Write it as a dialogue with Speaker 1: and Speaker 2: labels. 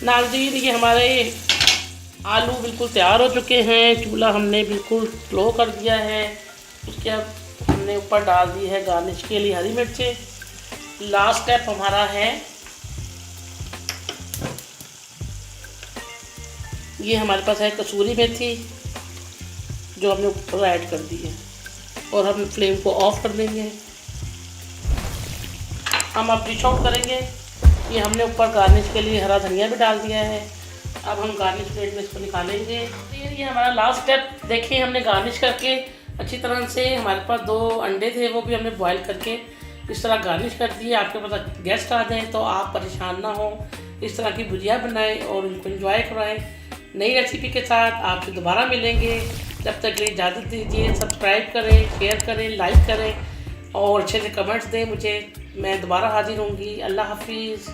Speaker 1: नाज़रीन, ये हमारे आलू बिल्कुल तैयार हो चुके हैं। चूल्हा हमने बिल्कुल स्लो कर दिया है। उसके अब हमने ऊपर डाल दी है गार्निश के लिए हरी मिर्चें। लास्ट स्टेप हमारा है, ये हमारे पास है कसूरी मेथी, जो हमने ऊपर ऐड कर दी है। और हम फ्लेम को ऑफ कर देंगे। हम अब डिश आउट करेंगे। ये हमने ऊपर गार्निश के लिए हरा धनिया भी डाल दिया है। अब हम गार्निश प्लेट में इसको निकालेंगे। ये हमारा लास्ट स्टेप। देखिए, हमने गार्निश करके अच्छी तरह से, हमारे पास 2 अंडे थे, वो भी हमने बॉईल करके इस तरह गार्निश कर दिए। आपके पास गेस्ट आ जाएँ तो आप परेशान ना हो, इस तरह की भुजिया बनाएं और उनको एंजॉय कराएं। नई रेसिपी के साथ आपसे दोबारा मिलेंगे। जब तक के लिए इजाज़त दीजिए। सब्सक्राइब करें, शेयर करें, लाइक करें और अच्छे से कमेंट्स दें मुझे। मैं दोबारा हाजिर होंगी। अल्लाह हाफिज़।